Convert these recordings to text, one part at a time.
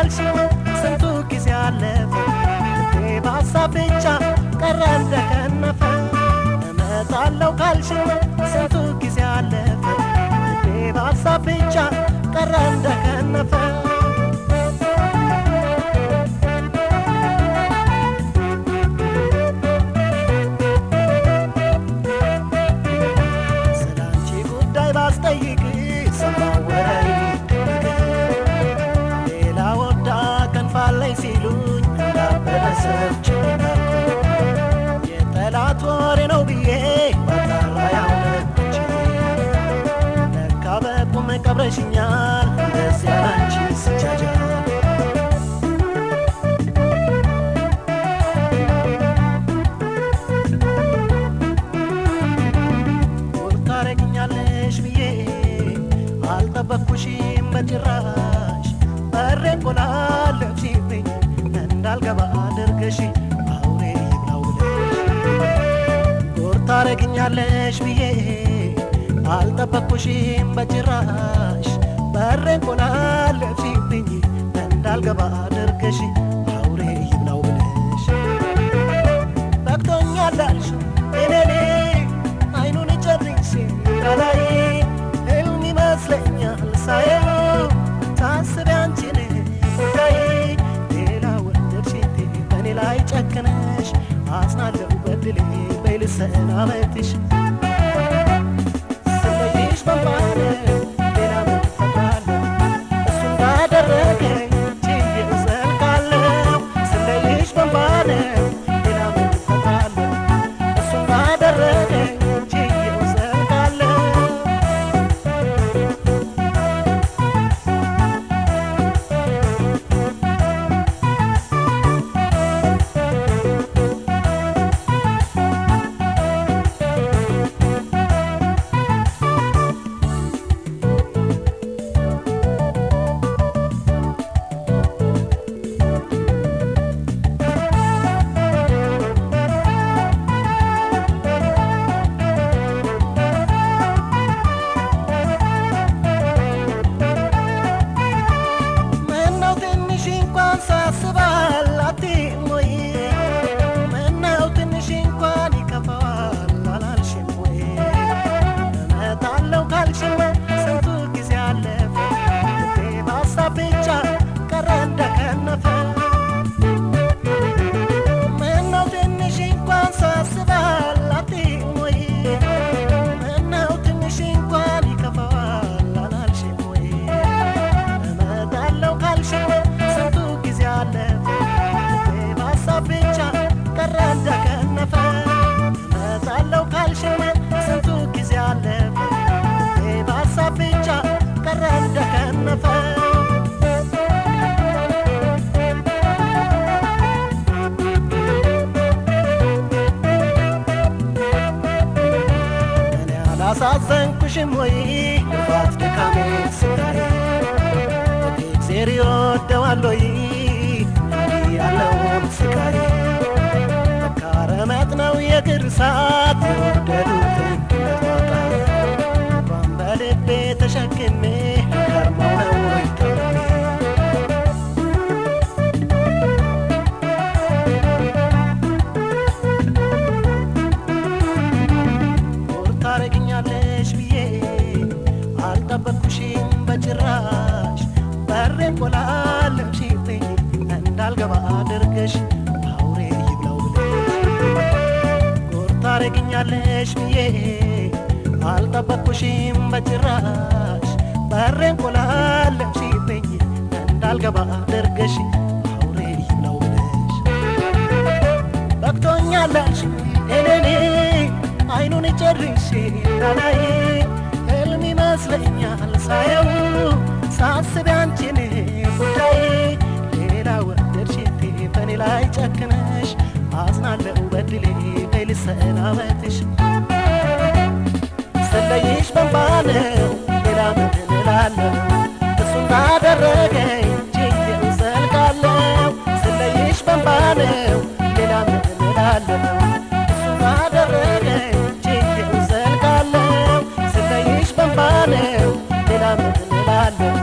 ካልሽኝ ስንቱ ጊዜ አለፈ በሀሳብ ብቻ ቀረ እንደከነፈ እመጣለሁ ካልሽኝ ስንቱ ጊዜ አለፈ በሀሳብ ብቻ ቀረ እንደከነፈ ስላንቺ ጉዳይ ባስጠይቅ ሰማወራይ ሌላ ወዳ ከንፋለኝ ሲሉኝ እንዳበለሰች የጠላት ወሬ ነው ብዬ ባጣራ ያውነች ለካ በቁም ቀብረሽኛል እንደዚያ ላንቺ ስጃጃል ታረግኛለሽ ብዬ አልጠበቅኩሽም በጭራሽ በሬን ቆላለፍሽብኝ እንዳልገባ አድርገሽ አውሬ ይብላው ብለሽ ታረግኛለሽ ብዬ አልጠበቅኩሽም በጭራሽ በሬን ቆላለፍሽብኝ እንዳልገባ አድርገሽ አውሬ ይብላው ብለሽ በቅቶኛል አልሽው እኔ አይኑን ጨርሼ ካላይ ህልም ይመስለኛል ሳየው ታስቢ አንቺን ጉዳይ ሌላ ወደድሽቴ በእኔ ላይ ጨክነሽ አዝናለሁ በድሌ በይ ልሰናበትሽ ስለይሽ በንባነ ሌላ ምን እፈጥራለሁ እሱ እንዳደረገኝ ችዬ እዘልቃለሁ ስለይሽ በንባነ ሌላ ምን እፈጥራለሁ እሱ እንዳደረገኝ አላሳዘንኩሽም ወይ ልፋት ድካሜ ስጋዬ እግዜር ይወደዋል ወይ እንዲህ ያለውን ስቃዬ መካረመት ነው የእግር እሳት የወደዱትን እንደማጣ እንኳን በልቤ ተሸክሜ ከርመው ነው ወይ ተውኔ ታረግኛለሽ ብዬ አልጠበቅኩሽም በጭራሽ በሬን ቆላለፍሽብኝ እንዳልገባ አድርገሽ አውሬ ይብላው ብለሽ ታረግኛለሽ ብዬ አልጠበቅኩሽም በጭራሽ በሬን ቆላለፍሽብኝ እንዳልገባ አድርገሽ አውሬ ይብላው ብለሽ በቅቶኛል አልሽኝ እኔ አይኑን ጨርሼ እንዳላይ ህልም ይመስለኛል ሳየው ሳስቢ አንቺን ጉዳይ ሌላ ወደድሽቴ በእኔ ላይ ጨክነሽ አዝናለሁ በድሌ በይ ልሰናበትሽ ስለይሽ በንባ ነው ሌላ ምን እላለሁ እሱ እንዳደረገኝ ችዬ እዘልቃለሁ ስለይሽ በንባ ነው ሌላ ምን እላለሁ እሱ እንዳደረገኝ ሌላ ምን እላለሁ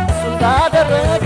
እሱ እንዳደረገ